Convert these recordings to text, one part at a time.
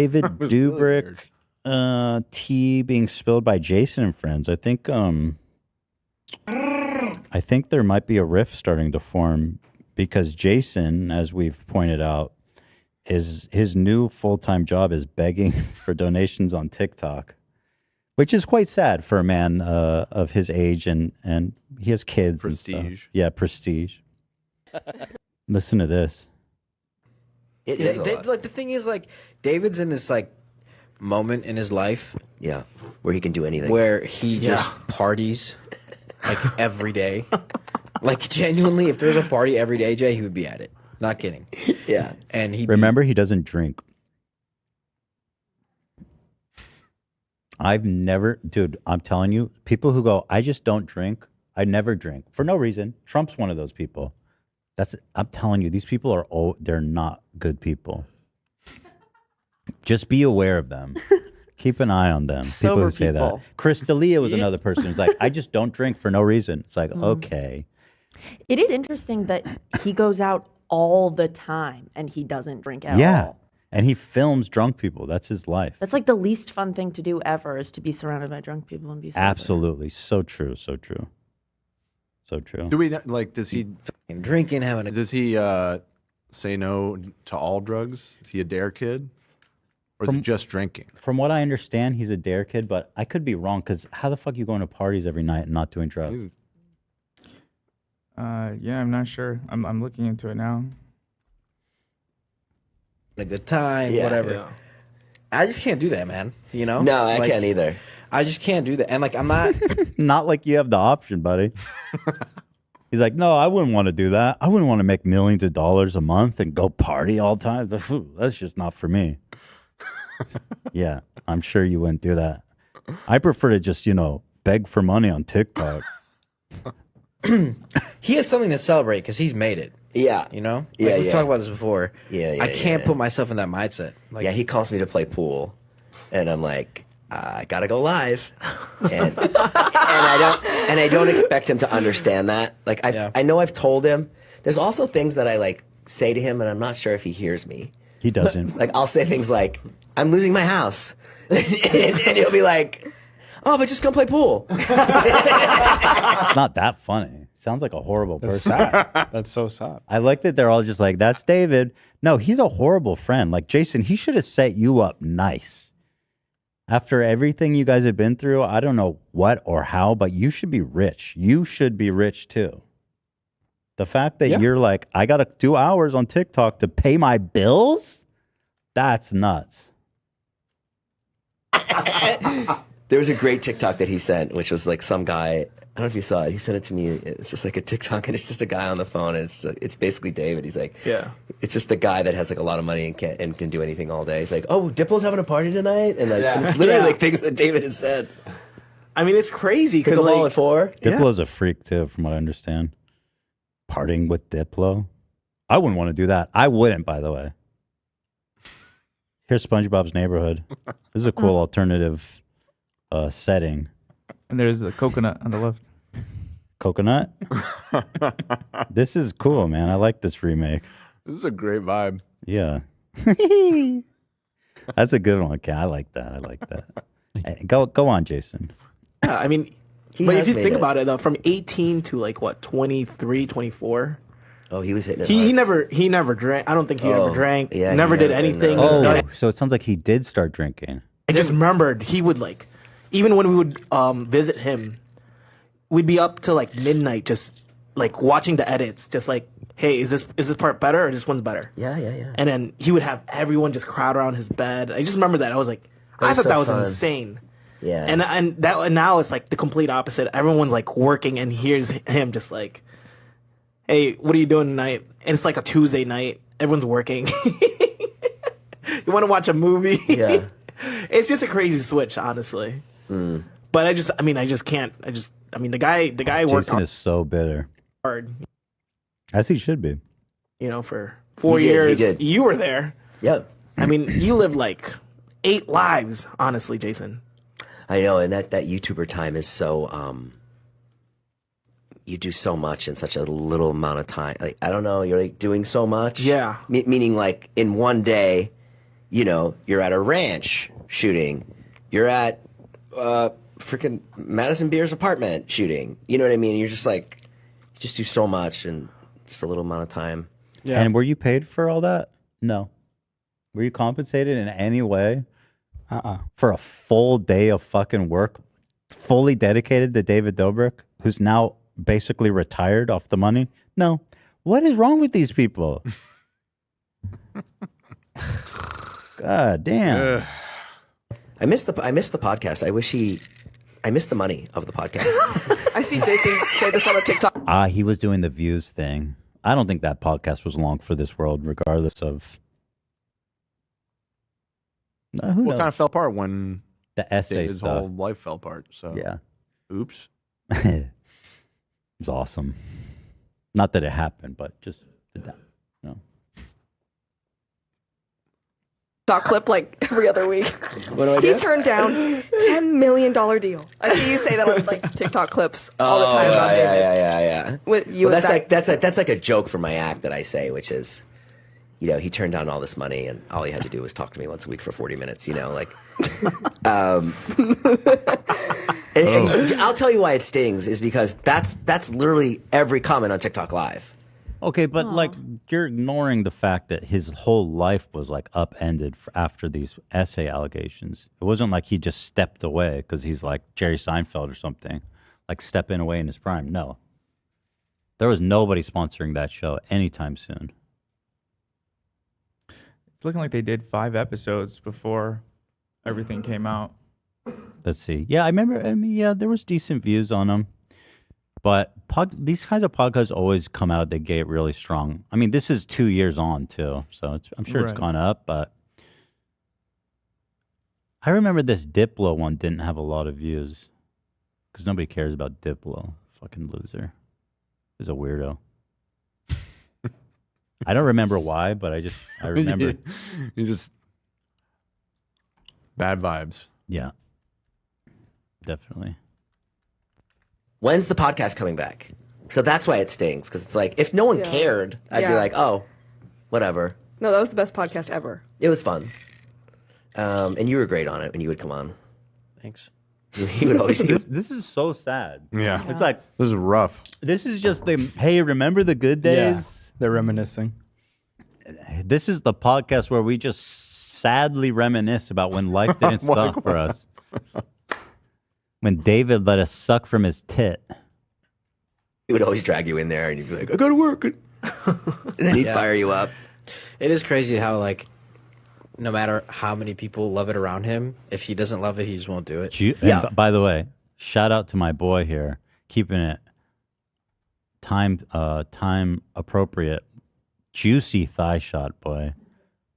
David was really Dobrik, tea being spilled by Jason and friends. I think there might be a rift starting to form because Jason, as we've pointed out, is his new full-time job is begging for donations on TikTok, which is quite sad for a man of his age and he has kids. Prestige. And stuff. Yeah, prestige. Listen to this. It is a lot. Like the thing is, like David's in this like moment in his life, yeah, where he can do anything, where he just parties like every day. Like genuinely, if there was a party every day, Jay, he would be at it. Not kidding. Yeah, and he remember he doesn't drink. I've never, dude. I'm telling you, people who go, I just don't drink. I never drink for no reason. Trump's one of those people. I'm telling you, these people are they're not good people. Just be aware of them. Keep an eye on them. People who say that. Chris D'Elia was another person who's like, I just don't drink for no reason. It's like, okay. It is interesting that he goes out all the time and he doesn't drink at all. Yeah. And he films drunk people. That's his life. That's like the least fun thing to do ever is to be surrounded by drunk people and be sober. Absolutely. So true. So true. So true. Do we like? Does he drinking? Having a? Does he say no to all drugs? Is he a dare kid, or is he just drinking? From what I understand, he's a dare kid, but I could be wrong because how the fuck you going to parties every night and not doing drugs? Yeah, I'm not sure. I'm looking into it now. A good time, whatever. Yeah. I just can't do that, man. You know? No, I can't either. I just can't do that. And like, I'm not. Not like you have the option, buddy. He's like, no, I wouldn't want to do that. I wouldn't want to make millions of dollars a month and go party all the time. That's just not for me. Yeah, I'm sure you wouldn't do that. I prefer to just, beg for money on TikTok. He has something to celebrate because he's made it. Yeah. You know? Yeah, we've talked about this before. Yeah, I can't put myself in that mindset. Like, yeah, he calls me to play pool, and I'm like, I gotta go live, and I don't expect him to understand that. Like I know I've told him. There's also things that I like say to him, and I'm not sure if he hears me. He doesn't. Like I'll say things like, "I'm losing my house," and he'll be like, "Oh, but just come play pool." It's not that funny. Sounds like a horrible person. Sad. That's so sad. I like that they're all just like, that's David. No, he's a horrible friend. Like, Jason, he should have set you up nice. After everything you guys have been through, I don't know what or how, but you should be rich. You should be rich too. The fact that you're like, I got 2 hours on TikTok to pay my bills? That's nuts. There was a great TikTok that he sent, which was like some guy. I don't know if you saw it. He sent it to me. It's just like a TikTok, and it's just a guy on the phone, and it's basically David. He's like, it's just the guy that has like a lot of money and can do anything all day. He's like, oh, Diplo's having a party tonight, and like and it's literally like things that David has said. I mean, it's crazy because Pickleball at 4. Diplo's a freak too, from what I understand. Partying with Diplo, I wouldn't want to do that. I wouldn't, by the way. Here's SpongeBob's Neighborhood. This is a cool alternative setting. And there's a coconut on the left. Coconut? This is cool, man. I like this remake. This is a great vibe. Yeah. That's a good one, Ken. I like that. I like that. Go on, Jason. Yeah, I mean, but if you think about it, though, from 18 to like what, 23, 24. Oh, he was hitting it. He never drank. I don't think he ever drank. Yeah, never did anything. Oh, so it sounds like he did start drinking. I just remembered he would like, even when we would visit him, we'd be up till like midnight, just like watching the edits, just like, hey, is this part better or this one's better? Yeah. And then he would have everyone just crowd around his bed. I just remember that. I was like, I thought that was insane. Yeah. And now it's like the complete opposite. Everyone's like working, and here's him just like, hey, what are you doing tonight? And it's like a Tuesday night. Everyone's working. You want to watch a movie? Yeah. It's just a crazy switch, honestly. But I just can't. The guy worked Jason is so bitter. hard. As he should be. For 4 years. He did. You were there. Yep. I mean, you lived like 8 lives, honestly, Jason. I know, and that YouTuber time is so you do so much in such a little amount of time. Like, I don't know, you're like doing so much. Yeah. Meaning like in one day You know, you're at a ranch shooting. You're at freaking Madison Beer's apartment shooting. You know what I mean? You're just like, you just do so much in just a little amount of time. Yeah. And were you paid for all that? No. Were you compensated in any way for a full day of fucking work, fully dedicated to David Dobrik, who's now basically retired off the money? No. What is wrong with these people? God damn. I missed the podcast. I missed the money of the podcast. I see Jason say this on a TikTok. He was doing the views thing. I don't think that podcast was long for this world, regardless of. Who What knows? kind of fell apart when The essay David's stuff. whole life fell apart? So Yeah. oops. It was awesome. Not that it happened, but just that. No. TikTok clip like every other week. What do I He do? turned down $10 million deal. I see you say that on like TikTok clips all the time about David. yeah. With you, Well, and that's like a joke for my act that I say, which is, you know, he turned down all this money and all he had to do was talk to me once a week for 40 minutes. You know, like. And I'll tell you why it stings is because that's literally every comment on TikTok Live. Okay, but like you're ignoring the fact that his whole life was like upended after these essay allegations. It wasn't like he just stepped away because he's like Jerry Seinfeld or something, like stepping away in his prime. No, there was nobody sponsoring that show anytime soon. It's looking like they did 5 episodes before everything came out. Let's see. Yeah, I remember. I mean, yeah, there was decent views on them. But these kinds of podcasts always come out of the gate really strong. I mean, this is 2 years on too, so I'm sure it's Right. gone up. But I remember this Diplo one didn't have a lot of views because nobody cares about Diplo. Fucking loser. He's a weirdo. I don't remember why, but I remember. You just bad vibes. Yeah, definitely. When's the podcast coming back? So that's why it stings, because it's like, if no one Yeah. cared, I'd be Yeah. like, oh, whatever. No, that was the best podcast ever. It was fun. And you were great on it when you would come on. Thanks. You would always. This is so sad. Yeah. It's like This is rough. this is just the hey, remember the good days? They're reminiscing. This is the podcast where we just sadly reminisce about when life didn't suck for us. When David let us suck from his tit. He would always drag you in there, and you'd be like, I gotta work. And then he'd Yeah. fire you up. It is crazy how like, no matter how many people love it around him, if he doesn't love it, he just won't do it. Yeah. By the way, shout out to my boy here, keeping it time appropriate. Juicy thigh shot, boy.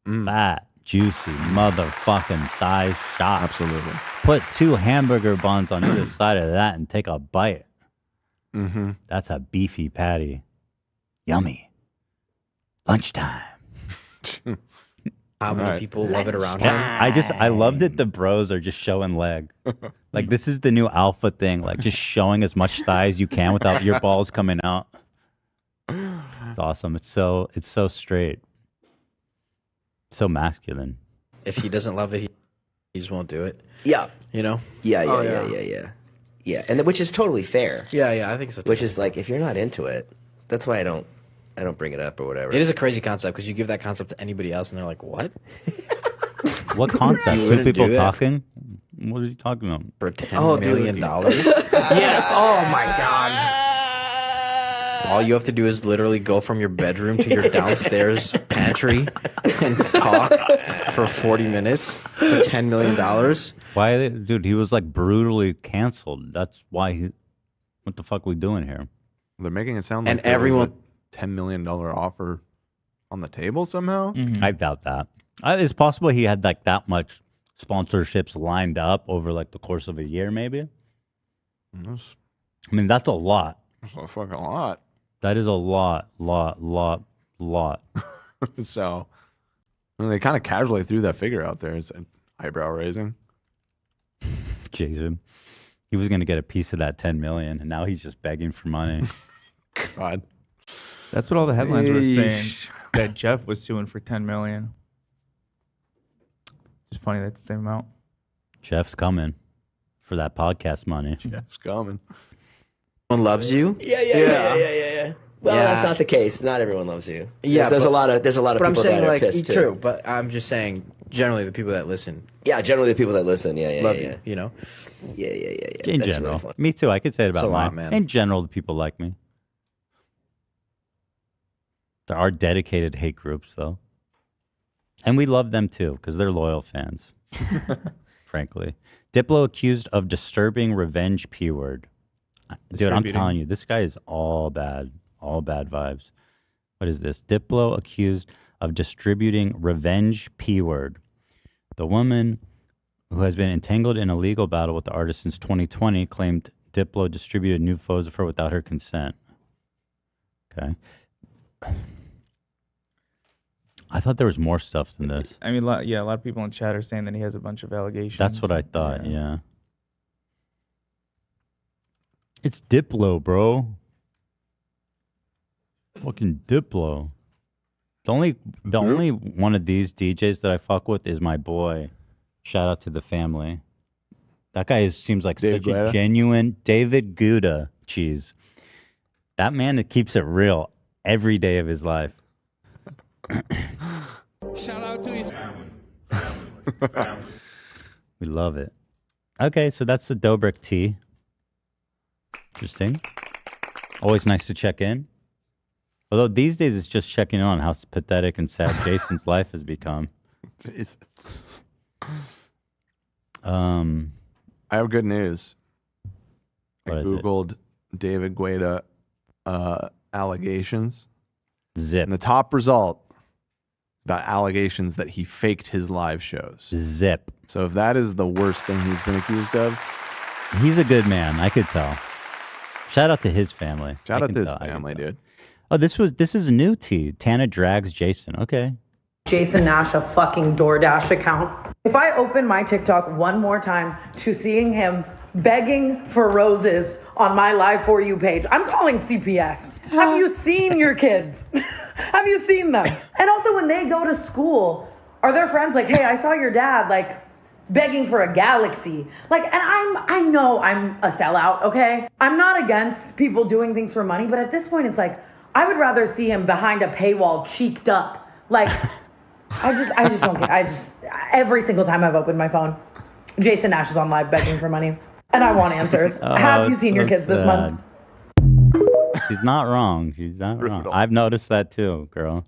Fat, juicy motherfucking thigh shot. Absolutely. Put 2 hamburger buns on either side of that and take a bite. Mm-hmm. That's a beefy patty. Yummy. Lunchtime. How many Right. people love it around him? I love that the bros are just showing leg. Like this is the new alpha thing, like just showing as much thigh as you can without your balls coming out. It's awesome. It's so straight. So masculine. If he doesn't love it, he just won't do it. Yeah. You know? Yeah, Oh, yeah. Yeah, and which is totally fair. Yeah, I think so. Too. Which is like, if you're not into it, that's why I don't bring it up or whatever. It is a crazy concept because you give that concept to anybody else and they're like, "What? What concept? You 2 wouldn't people do that. talking? What are you talking about? For $10 Oh, dude. million dollars? Yeah. Oh my god. All you have to do is literally go from your bedroom to your downstairs pantry and talk for 40 minutes for $10 million. Why, dude? He was like brutally canceled. That's why he. What the fuck we doing here? They're making it sound And like there was everyone- a $10 million offer on the table somehow. I doubt that. It's possible he had like that much sponsorships lined up over like the course of a year, maybe. That's, I mean, that's a lot. that's a fucking lot. That is a lot. So I mean, they kind of casually threw that figure out there. It's an eyebrow raising. Jason, he was gonna get a piece of that 10 million, and now he's just begging for money. God. That's what all the headlines were saying. Yeesh. That Jeff was suing for $10 million. Just funny that's the same amount. Jeff's coming for that podcast money. Jeff's coming. Someone loves you. Yeah. Well, Yeah. that's not the case. Not everyone loves you. Yeah, there's but- a lot of But I'm people saying that are like pissed too. true. But I'm just saying generally the people that listen Yeah, generally the people that listen. Yeah. love yeah. you. You know. Yeah. In That's general. really fun. Me too. I could say it about It's a lot, mine. man. In general, the people like me. There are dedicated hate groups, though. And we love them too, because they're loyal fans, frankly. Diplo accused of disturbing revenge P word. Dude, I'm Distributing. telling you, this guy is all bad vibes. What is this? Diplo accused of distributing revenge P word. The woman who has been entangled in a legal battle with the artist since 2020 claimed Diplo distributed new photos of her without her consent. Okay. I thought there was more stuff than this. I mean, a lot of people in chat are saying that he has a bunch of allegations. That's what I thought, yeah. It's Diplo, bro. Fucking Diplo. The only one of these DJs that I fuck with is my boy. Shout out to the family. That guy seems like David such a Guetta? genuine David Gouda cheese. That man that keeps it real every day of his life. Shout out to his family. We love it. Okay, so that's the Dobrik tea. Interesting. Always nice to check in. Although these days it's just checking on how pathetic and sad Jason's life has become. Jesus. I have good news. I What is it? Googled David Guetta allegations. Zip. And the top result about allegations that he faked his live shows. Zip. So if that is the worst thing he's been accused of, He's a good man. I could tell. Shout out to his family. shout I out can to his tell, I can family, tell. dude. Oh, this is new tea. Tana drags Jason. Okay. Jason Nash a fucking DoorDash account. If I open my TikTok one more time to seeing him begging for roses on my Live For You page, I'm calling CPS. Have you seen your kids? Have you seen them? And also when they go to school, are their friends like, hey, I saw your dad like begging for a galaxy. Like, and I know I'm a sellout, okay? I'm not against people doing things for money, but at this point it's like, I would rather see him behind a paywall cheeked up. Like, I just don't get, every single time I've opened my phone, Jason Nash is on live begging for money. And I want answers. Have you it's seen your so kids this month? sad. She's not wrong. She's not wrong. I've noticed that too, girl.